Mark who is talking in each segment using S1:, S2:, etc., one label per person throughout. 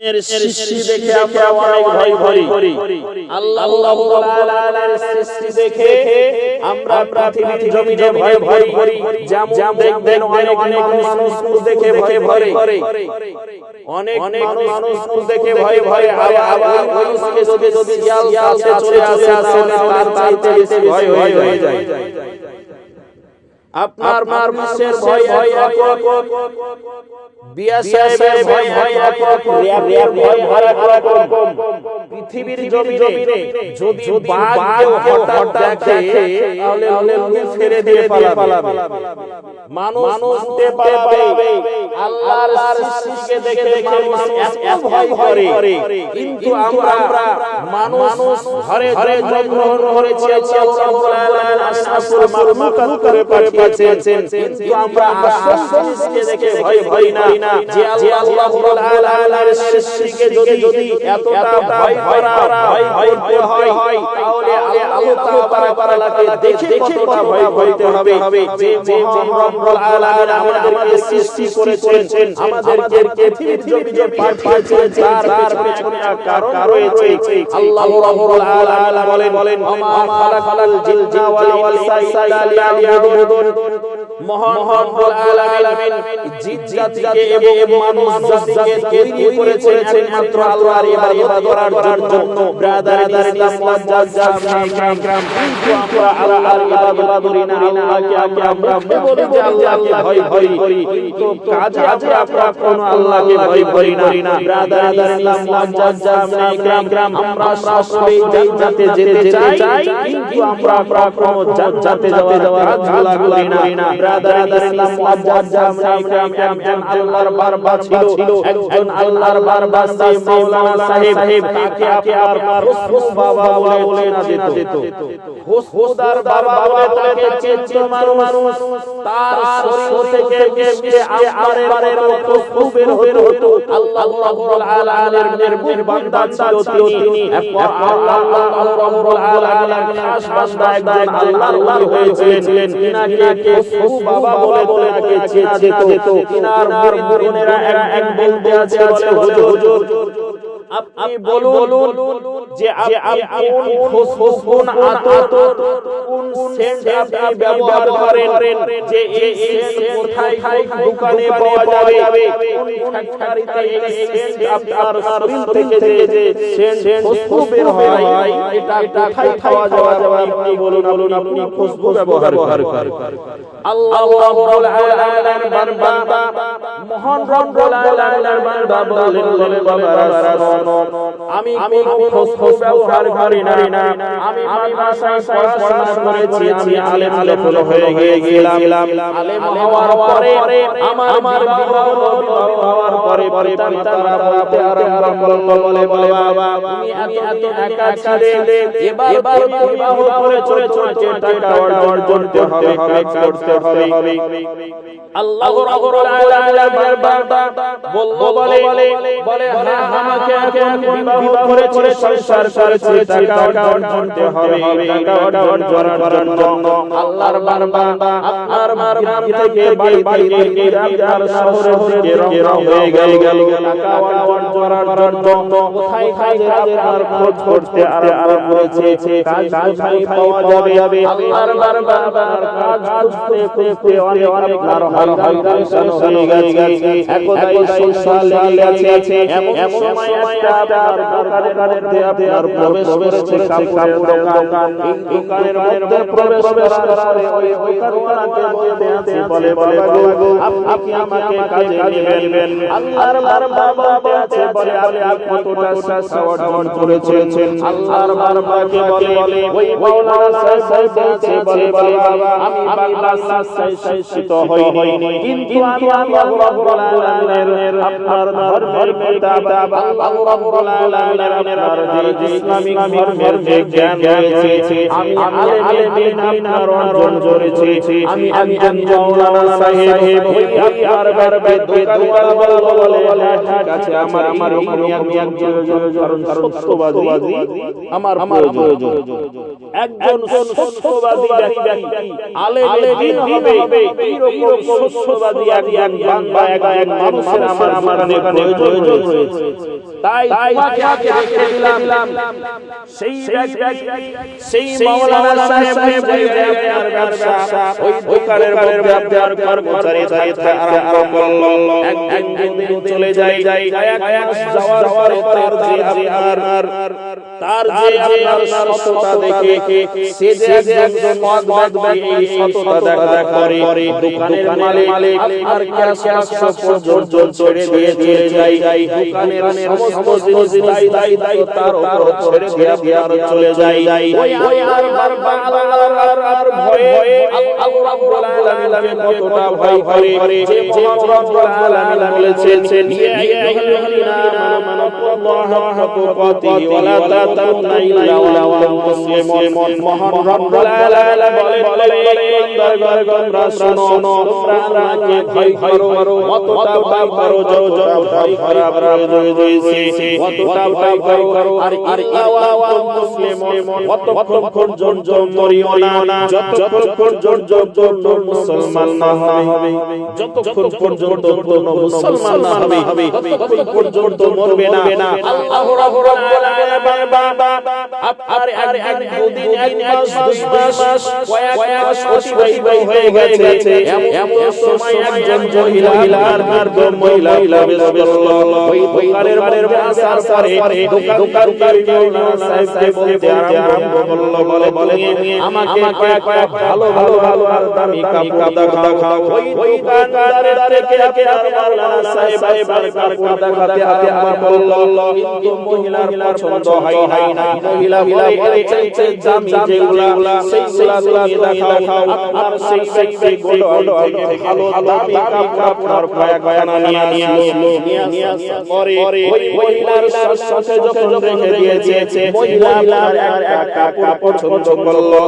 S1: সৃষ্টি দেখে আমরা অনেক ভয় করি। আল্লাহ রাব্বুল আলামিনের সৃষ্টি দেখে আমরা পৃথিবীর জমিনে ভয় করি। যেমন দেখবেন অনেক মানুষ দেখে ভয় করে, অনেক মানুষ দেখে ভয় আবার মানুষকে যদি শিয়াল কাছে চলে আসে তার চাইতে বেশি ভয় হয়ে যায়। আপনার মানুষের ভয় একক, বিয়া সাহেবের ভয় একক, রিয়া ভয় একক। পৃথিবীর জমিনে যদি বাঘ হঠাৎ দেখে তাহলে ছেড়ে দিয়ে পালাবে। মানুষ পালাবে। আল্লাহর সৃষ্টিকে দেখে মানুষ এত ভয় করে, কিন্তু আমরা মানুষ ঘরে ঘরে জন্মগ্রহণ করেছি। আল্লাহ রাব্বুল আলামিন আশরাফুল মাখলুকাত করে পাঠিয়েছেন, কিন্তু আমরা আসল সৃষ্টিকে দেখে ভয় না। যে আল্লাহ রাব্বুল আলামিনের সৃষ্টিকে যদি এতটা ভয় করতে হয়, তাহলে আল্লাহ তাআলাকে দেখে কতটা ভয় করতে হবে। যে রব্বুল আলামিন আমাদেরকে সৃষ্টি করেছেন, আমাদেরকে পৃথিবীর জমিনে পাঠিয়েছেন, তার পেছনে কারণ রয়েছে। আল্লাহ রাব্বুল আলামিন বলেন ওমা খালাকাল জিন্না ওয়াল ইনসা ইল্লা লিয়াবুদুন। মহান রব্বুল আলামিন জিন জাতিকে এবং মানুষ জাতিকে তৈরি করেছেন একমাত্র আল্লাহর ইবাদত করার জন্য। ব্রাদার ইসলাম মুআজ্জাজ ইকরাম, কিন্তু আমরা আল্লাহর ইবাদত করি না, আল্লাহকে আমরা বলি যে আল্লাহকে ভয় করি, কিন্তু কাজে আমরা কোনো আল্লাহকে ভয় করি না। ব্রাদার ইসলাম মুআজ্জাজ ইকরাম, আমরা সবাই জান্নাতে যেতে চাই, কিন্তু আমরা কোনো জান্নাতে যাওয়ার কাজ করি না। ব্রাদার ইসলাম মুআজ্জাজ ইকরাম একজন আল্লাহর বারবার ছিল, একজন আল্লাহর বারবার মাওলানা সাহেব, তাকে আপনার হুস বাবা বলে না যেত। হুসদার বাবা বলে তাকে চেঞ্জ মানুষ, তার শরীর থেকে আমারের খুশবু বের হতো। আল্লাহ রাব্বুল আলামিনের বান্দা ছিল তিনি, আল্লাহ রাব্বুল আলামিনের খাস বান্দা একজন আল্লাহর হয়েছিলেন। তিনাকে খুশবু বাবা বলে তাকে চেনা যেত। তিনার মুরিদরা এক বলতে আছে বলে হুজুর আপনি বলুন যে আপনি কোন খুশবু আতত কোন সেন্ট আপনি ব্যবহার করেন, যে এই সেন্ট কোথায় দোকানে পাওয়া যাবে, কোন ফ্যাক্টরিতে এই সেন্ট আপনার শরীর থেকে যে সেন্ট খুশবু বের হয়, এটা কোথায় পাওয়া যাবে, আপনি বলুন আপনি খুশবু ব্যবহার করেন। আল্লাহ রাব্বুল আলামিনের বান্দা, মহান রব্বুল আলামিনের বান্দা বলেন বাবারা, আমি খুশবু ব্যবহার করি না। আমি ভাষায় পড়াশোনা করেছি, আমি আলেম হয়ে গেলাম। আলেম হওয়ার পরে আমার বিবাহ হওয়ার পরে তারা বলতে আরম্ভ করলো, বলে বাবা তুমি এত একা ছিলে, এবার বিবাহ করেছো, টাকা অর্জন করতে হবে। আল্লাহ রাব্বুল আলামিনের বান্দা বলে হ্যাঁ, আমাকে এখন বিবাহ করে সংসার করেছে, টাকা অর্জন করতে হবে। টাকা অর্জন করার জন্য আল্লাহর বান্দা আপনার গ্রাম থেকে বাড়ি থেকে আপনার শহরে রওনা হয়ে গেল টাকা অর্জন করার জন্য। কোথায় কাজের আর খোঁজ করতে আরম্ভ করেছে, কাজ কোথায় পাওয়া যাবে। আল্লাহর বান্দা কাজ খুঁজতে অনেক হয়রান হয়ে গেছে। একদাই সোশ্যাল লেগেছে, এমন সময় একটা আপনার প্রবেশ করেছে কাপড়ের দোকান। এই দোকানের মধ্যে প্রবেশ করার ওই দোকানকে বলে বাবা আপনি কি আমাকে কাজে নেবেন? আল্লাহর বাবা আছে বলে আপনি কতটা টাকা অর্জন করেছেন? আল্লাহর বাবাকে বলে ওই মাওলানা সাহেব আছে বলে বাবা আমি বাংলা শিক্ষিত হইনি, কিন্তু আমি আল্লাহ রাব্বুল আলামিনের আপনার ধর্মের কিতাব আল্লাহ রাব্বুল আলামিনের আপনার যে ইসলামিক ধর্মের যে জ্ঞান রয়েছে আমি আলেম আপনার অর্জন করেছি আমি একজন মাওলানা সাহেব ওই আপনার বারবার দোয়া বলে ঠিক আছে আমার আমি একজন কারণ সত্যবাদী আমার প্রয়োজন একজন সত্যবাদী ব্যক্তি আলেম হবে এরকম সত্যবাদী এক বান্দা এক মানুষের আমার প্রয়োজন রয়েছে তাই তোমাকে রেখে দিলাম সেই মাওলানা সাহেব আপনার ব্যবসা ওই দোকানের মধ্যে আপনার কর্মচারী আরম্ভ করলো একদিন চলে যায় যাওয়ার পরে তার যে আপনার সততা দেখে সে যে একজন মদ এই সততা দেখা করে দোকানের মালিক আর ক্যাশ পর্যন্ত ছেড়ে দিয়ে চলে যায় দোকানের সমস্ত জিনিস দাই তার উপর ছেড়ে দিয়ে আর চলে যায় ওই আর আর ভয়ে আল্লাহ রাব্বুল আলামিনকে কতটা ভয় করে যে মহান রাব্বুল আলামিন বলেছেন ইয়া আইয়ুহাল্লাযীনা আমানুল্লাহ হাক্কা তুকাতিহি ওয়া লা তামুতুন্না ইল্লা ওয়া আনতুম মুসলিমুন মহান রাব্বুল আলামিন বলেন তোমরা শোনো তোমরা আল্লাহকে ভয় করো কতটা ভয় করো যতটা ভয় করা প্রয়োজন রয়েছে কতটা ভয় করো আর আওয়াম মুসলিমুন কতক্ষণ পর্যন্ত মরিও না যতক্ষণ পর্যন্ত মুসলমান না হবে যতক্ষণ পর্যন্ত পূর্ণ মুসলমান না হবে ততক্ষণ পর্যন্ত মরবে না আল্লাহ রাব্বুল আলামিন আপনার এক দুদিন এক মাস 2 মাস কয়েক মাস অতিবাহিত হয়ে গেছে এমন সময় একজন মহিলা ওই দোকানের আসার দোকানদার সাহেবকে বলতে আরম্ভ করলো বলে আমাকে কয়েক ভালো আর দামি কাপড় দেখাও ওই দোকানদারের থেকে মাওলানা সাহেব কাপড় দেখাতে আমার বলল কিন্তু মহিলার পছন্দ হয় না মহিলা বলে চাইছে দামি যেগুলা সেইগুলা দেখাও আপনার সেই গুলো ভালো দামি কাপড় কয়েকখানা নিয়ে পরে ওই মহিলার সাথে যখন রেখে দিয়েছে মহিলা একটা কাপড় পছন্দ করলো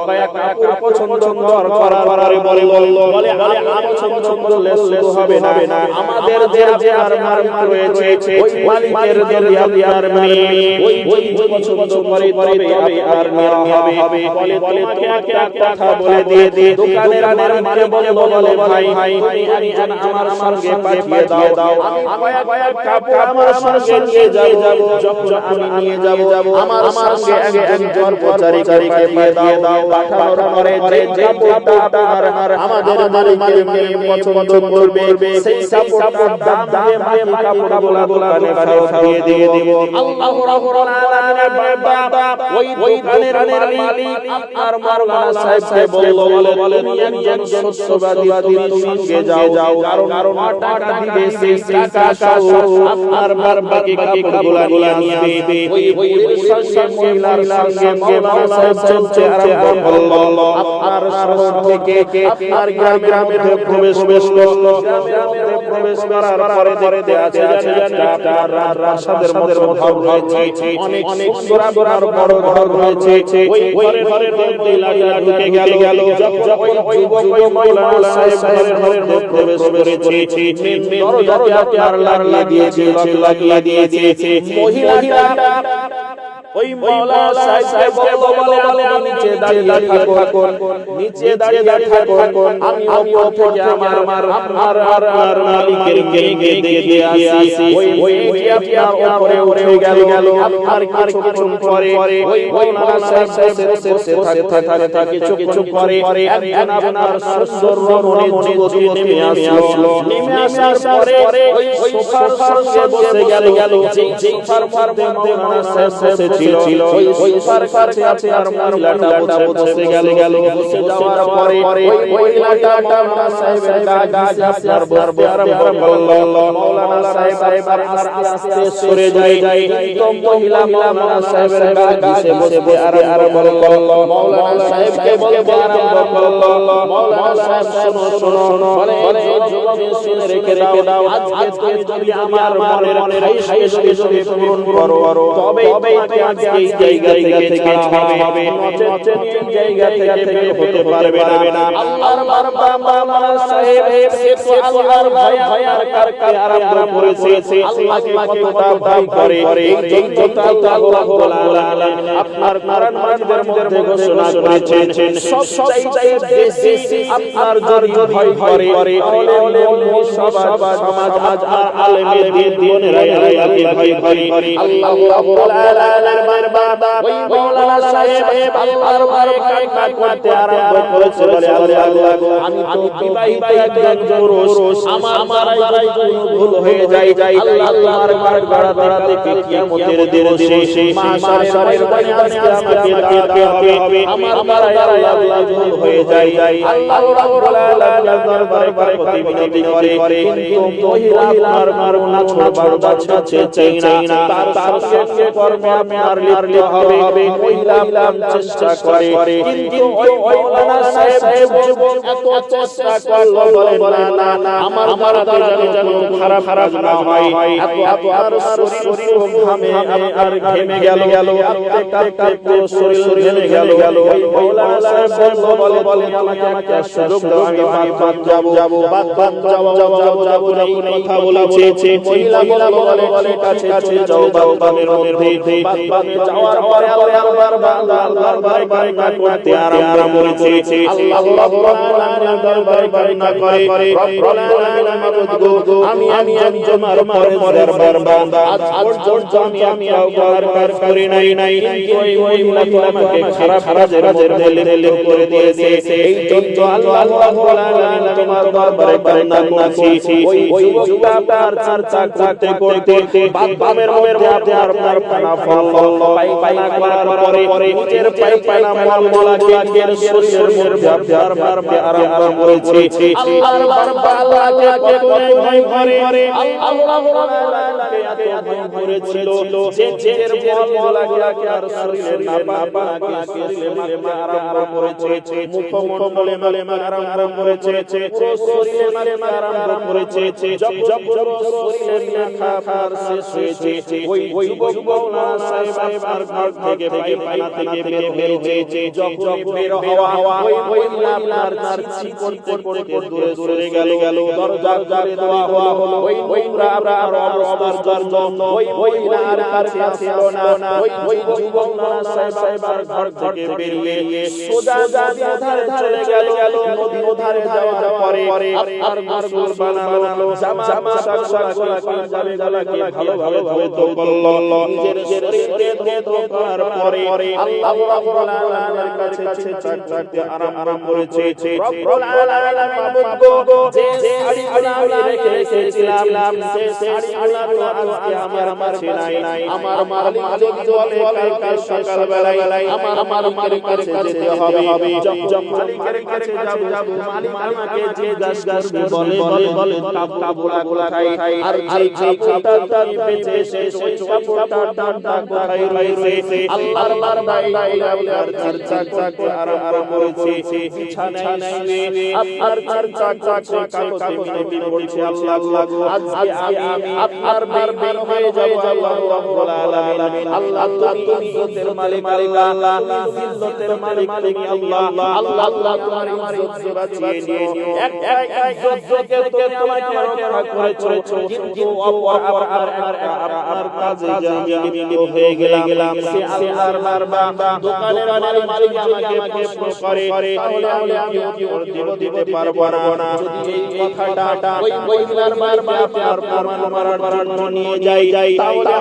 S1: কয়েক কাপড় পছন্দ করার বলে আর পছন্দ করলে হবে না আমাদের যে আর রয়েছে ওই মালিকের যদি আর ওই পছন্দ করে তবে আর নেওয়া হবে বলে একটা কথা বলে দিয়ে দোকানের মারে বলে ভাই আমি আমার সঙ্গে পাঠিয়ে দাও আমি কয়েক কাপড় আমার সঙ্গে নিয়ে যাব যখন আমি নিয়ে যাব আমার সঙ্গে একজন কর্মচারীকে পাঠিয়ে দাও পাঠানোর পরে যে কাপড়টা আমাদের মালিকের পছন্দ করবে সেই কাপড়টার দাম দিয়ে কাপড়গুলো দোকানে ফেরত দিয়ে দেব আল্লাহ রাব্বুল আলামিন বাবা ওই দোকানের মালিক আপনার মাওলানা সাহেবকে বলে তুমি একজন সত্যবাদী তুমি সঙ্গে যাও কারণ টাকা দিবে সেই টাকা আপনার বাকি কাপড়গুলো নিয়ে আসবে ওই সঙ্গে মহিলার সঙ্গে মাওলানা সাহেব চলছে আরম্ভ করলো আপনার শহর থেকে আপনার গ্রামে প্রবেশ করলো প্রবেশ করার পরে দেখতে আছে আপনার রাশাদের মধ্যে রয়েছে অনেক সুন্দর আর বড় ঘর রয়েছে ওই ঘরের মধ্যে ঢুকে গেল যখন যুবক মাওলানা সাহেবের ঘরের মধ্যে প্রবেশ করেছে দরজাতে আপনার লাগিয়ে দিয়েছে মহিলাটা ওই মাওলানা সাহেব বলে আমি নিচে দাঁড়িয়ে থাকুন আমি ওপর থেকে আমার মালিকের গেলে দিয়ে আসি ওই আপনার উপরে উঠে গেল আপনার কিছুক্ষণ পরে ওই মাওলানা সাহেব থাকে কিছু পরে একজন আপনার সুন্দর রমণী যুবতী নেমে আসার পরে ওই সোফার সঙ্গে বসে গেল যে সোফার মধ্যে মাওলানা সাহেব বসেছিল ওই সোফার কাছে আর মহিলাটা বসে গেল বসে যাওয়ার পরে ওই মহিলাটা মাওলানা সাহেবের কাছে আপনার বসতে আরম্ভ করলো মাওলানা সাহেব আস্তে আস্তে সরে যায় তো মহিলা মাওলানা সাহেবের কাছে বসে আরম্ভ করলো মাওলানা সাহেবকে বলতে আরম্ভ করলো মাওলানা সাহেব শোনো বলে শুনে রেখে দাও আজকে যদি আমার মনের খাইশ পূরণ করো তবে আজকে এই জায়গা থেকে ছাড়া হবে নচেত জায়গা থেকে বের হতে পারবে না আল্লাহর মাওলানা সাহেব আল্লাহর ভয় আর করতে আরম্ভ করেছে আল্লাহকে কতটা ভয় করে এই জন্য আল্লাহ রাব্বুল আলামিন আপনার কোরআন মাজিদের মধ্যে ঘোষণা করেছেন সবচেয়ে বেশি আপনার যদি ভয় করে তাহলে সমাজ আর আলেমের দিনেরা আল্লাহকে ভয় করে আল্লাহ রাব্বুল আলামিনের বান্দা ওই মাওলানা সাহেব আল্লাহর ভয়ে কান্না করতে আরম্ভ করেছে বলে আল্লাহ আমি তো বিবাহিত একজন পুরুষ আমার ভুল হয়ে যায় আল্লাহ আমার গড়া থেকে কিয়ামতের দিবসে মাহশারের ময়দানে আজকে আমাকে দাঁড়াতে হবে আমার আল্লাহ ভুল হয়ে যায় আল্লাহ রাব্বুল আলামিনের দরবারে প্রতিবিনতি করে কিন্তু মহিলা আপনার না ছোড়বার বাচ্চা চাই না তার সঙ্গে কর্মে আপনার লিপ্ত হবে মহিলা চেষ্টা করে কিন্তু ওই মাওলানা সাহেব এত চেষ্টা করলো বলে না আমার দ্বারা যেন খারাপ না হয় এত আর শরীর ঘামে আর ঘেমে গেল কাঁপতে পুরো শরীর ঘেমে গেল ওই মাওলানা সাহেব বলে আমাকে সুযোগ দাও আমি বাদ যাব এই কথা বলেছে মহিলা বলে কাছে যাও বামের মধ্যে বামে যাওয়ার পরে আল্লাহর দরবারে কান্না করতে আরম্ভ করেছে আল্লাহ রাব্বুল আলামিনের দরবারে কান্না করে রব্বুল আলামিন গো আমি একজন পরের বান্দা আজ পর্যন্ত আমি কাউকে করি নাই ওই মহিলা আমাকে খারাপ কাজের দিলে করে দিয়েছে এই জন্য আল্লাহ রাব্বুল আলামিন তোমার দরবারে কান্না করছি ওই যুবকটা চর্চা করতে বামের মধ্যে আপনার পানা ফল পায়খানা করার পরে নিজের পায়খানা মলমলাকে শরীরের মধ্যে আপনার আরম্ভ করেছে আল্লাহর আল্লাহকে ভয় করে আল্লাহ রাব্বুল আলামিন করেছিল যে নিজের মলমলাকে আর শরীরের নাপাকে শরীরে আরম্ভ করেছে মুখমণ্ডলে আরম্ভ করেছে শরীরে আরম্ভ করেছে জব শরীরের খাবার শেষ হয়েছে ওই মাওলানা সাহেব আর ঘর থেকে পায়খানা থেকে বের হয়েছে যখন বের হওয়া ওই আপনার চিৎ করতে দূরে গেল দরজা খুলে দেওয়া হলো ওই আর অবস্থার জন্য ওই আর কাছে ছিল না ওই যুবক মাওলানা সাহেব আর ঘর থেকে বেরিয়ে সোজা ধারে চলে গেল নদীর ধারে যাওয়ার পরে আর গোসল বানালো জামা শাকগুলোকে জামগুলোকে ভালোভাবে ধুয়ে করলো নিজের শরীরে ধুয়ে করার পরে আল্লাহ রাব্বুল আলামিনের কাছে চাইতে আরম্ভ করেছে রব্বুল আলামিন গো যে শাড়িগুলো আমি রেখে এসেছিলাম সে শাড়িগুলো আজকে আমার কাছে নাই আমার মালিক যদি বলে কাল সকাল বেলায় আমার মালিকের কাছে যেতে হবে মালিকের কাছে যাব মালিক আমাকে যে গাছ বলে কাপড়টা কোথায় আর যে কাপড়টা বেঁচে সেই কাপড়টা ডানটা কোথায় রয়েছে আল্লাহর বান্দাই আপনার চর্চা করতে আরম্ভ করেছে বিছানায় শুয়ে আপনার চর্চা করতে কাগজে মিলে বলছে আল্লাহ আজকে আমি আপনার বের হয়ে যাব আল্লাহ রাব্বুল আলামিন আল্লাহ তুমি ইজ্জতের মালিক আল্লাহ ইজ্জতের মালিক তুমি আল্লাহ তোমার ইজ্জত বাঁচিয়ে নিও এক ইজ্জতকে তো তোমাকে রক্ষা করেছো কিন্তু অপর আর কাজে জানি হয়ে গেলাম সে আল্লাহর বান্দা দোকানের মালিক আমাকে প্রশ্ন করে তাহলে আমি কি দিতে পারবো না যদি এই কথাটা ওই মহিলার মালিক আপনার প্রমাণ করার জন্য নিয়ে যাই তাহলে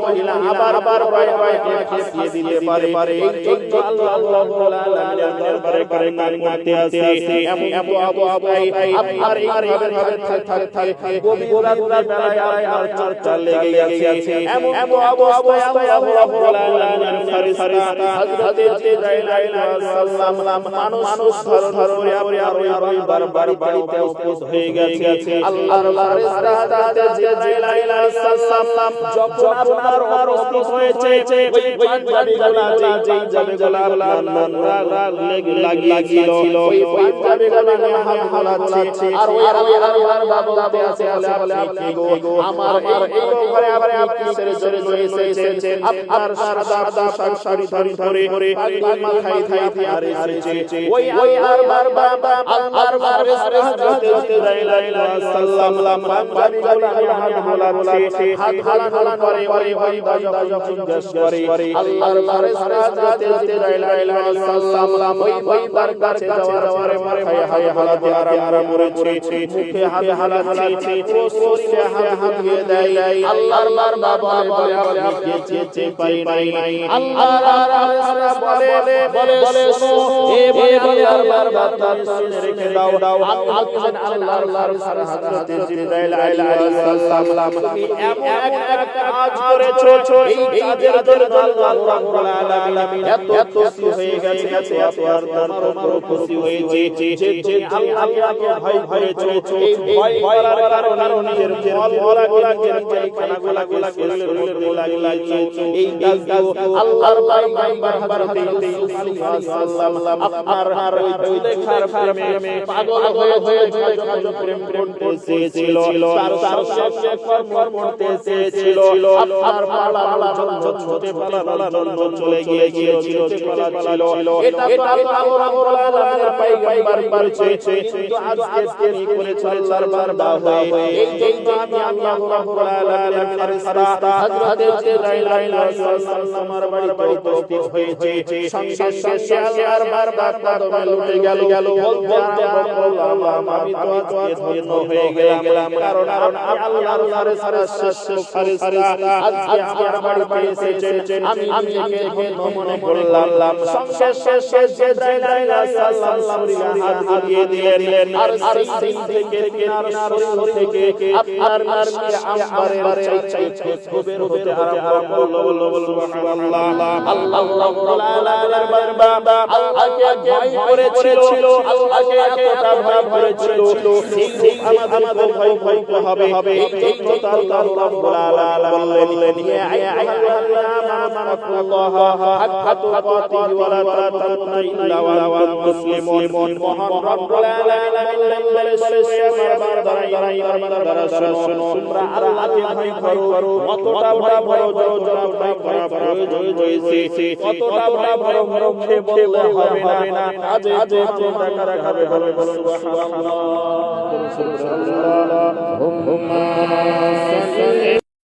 S1: মহিলা আবার ভয়ে ফাঁসিয়ে দিতে পারে এই জন্য আল্লাহ রাব্বুল আলামিনের দরবারে কান্না করতে আসে এমন অবস্থায় আপনার এইভাবে থাকতে গভীর রাতের বেলায় আর চর্চা লেগে আছে এমন অবস্থায় রাব্বুল আলামিনের ফেরেশতা হযরত জিবরাইল আলাইহিস সালাম মানুষ ধরে ওই বারবার বাড়িতে উপস্থিত হয়ে গেছে আল্লাহর ফেরেশতা হযরত জিবরাইল আলাইহিস সালাম যখন আপনার উপস্থিত হয়েছে ওই পাঞ্জাবিগুলা যেই জায়গাগুলা আপনার লাগিয়েছিল ওই পাঞ্জাবিগুলা হাত হালাচ্ছে আর ওই আল্লাহর বাবুতে আছে বলে আপনি গো আমার এই ঘরে আবার আপনি সেরে এসেছেন আপনার সাদা শাড়ি ধরে মাথায় আর এসেছে ওই আল্লাহর আল্লাহর ফেরেশতা হযরত জিবরাইল আলাইহিস সালাম পাঞ্জাবিগুলা হাত হালাচ্ছে হাত হালানোর পরে ওই দরজা জিজ্ঞেস করে আল্লাহর ফেরেশতা হযরত জিবরাইল আলাইহিস সালাম ওই তার কাছে যাওয়ার পরে মাথায় হালাতে আরাম করেছে মুখে হালাচ্ছে শরীরে হাত দিয়ে দেয় আল্লাহর বাবা বলে আপনি চেয়ে পাই নাই আল্লাহর ফেরেশতা বলে শোনো এ আল্লাহর বাবা শুনে রেখে দাও আল্লাহর হযরত জিবরাইল আলাইহিস সালাম এমন একটা কাজ করেছো এই কাজের জন্য আল্লাহ রাব্বুল আলামিন এত খুশি হয়ে গেছে আপনার দরবারে খুশি হয়েছে যে আল্লাহকে ভয় করেছো এই ভয় করার কারণে নিজের মলগুলোকে নিজের খানাগুলোকে লাগিয়েছো এই কাজগুলো আল্লাহর পয়গম্বর হযরত ইউসুফ আলাইহিস সালাম আপনার ওই দেখার প্রেমে পাগল হয়ে প্রেম করতেছিল তার সঙ্গে কর্ম করতেছিল আপনার পালানোর জন্য ছুটে পালানোর জন্য চলে গিয়েছিল এটা আল্লাহর রাব্বুল আলামিনের পয়গম্বর করেছে কিন্তু আজকে কি করেছে আল্লাহর বান্দা হয়ে এই জন্য আমি আল্লাহর রাব্বুল আলামিনের ফেরেশতা হযরত জিবরাইল আলাইহিস সালামের বাড়িতে উপস্থিত হয়েছে সঙ্গে আল্লাহর বান্দা কদমে লুটে গেল বলতে আল্লাহ আমি তো আজকে ধন্য হয়ে গেলাম কারণ আল্লাহর ফেরেশতা আজকে আমার বাড়িতে এসেছেন আমি একে মনে করলাম সঙ্গে জিবরাইল আলাইহিস সালাম হাত দিয়ে দিলেন আর সেই থেকে কিনার শরীর থেকে আপনার মিশকে আম্বারের চাইতে বের হতে আরম্ভ করলো সুবহানাল্লাহ আল্লাহ রাব্বুল আলামিনের বান্দা আল্লাহকে ভয় করেছিল আল্লাহকে এতটা ভয় করেছিল ঠিক আমাদের ভয় হবে এই কথা আল্লাহ রাব্বুল আলামিন বললেন ইয়া আইয়ুহাল্লাযীনা আমানুল্লাহা হাক্কা তুকাতিহি ওয়া লা তামুতুন্না ইল্লা ওয়া আনতুম মুসলিমুন মহান রব্বুল আলামিন বলেছে আমার বান্দারা ইমানদার শোনো তোমরা আল্লাহকে ভয় করো কতটা ভয় যতটা ভয় করা প্রয়োজন কতটা ভয় মুখে বললে হবে না আজ তোমরা কারা খাবে সুবহানাল্লাহ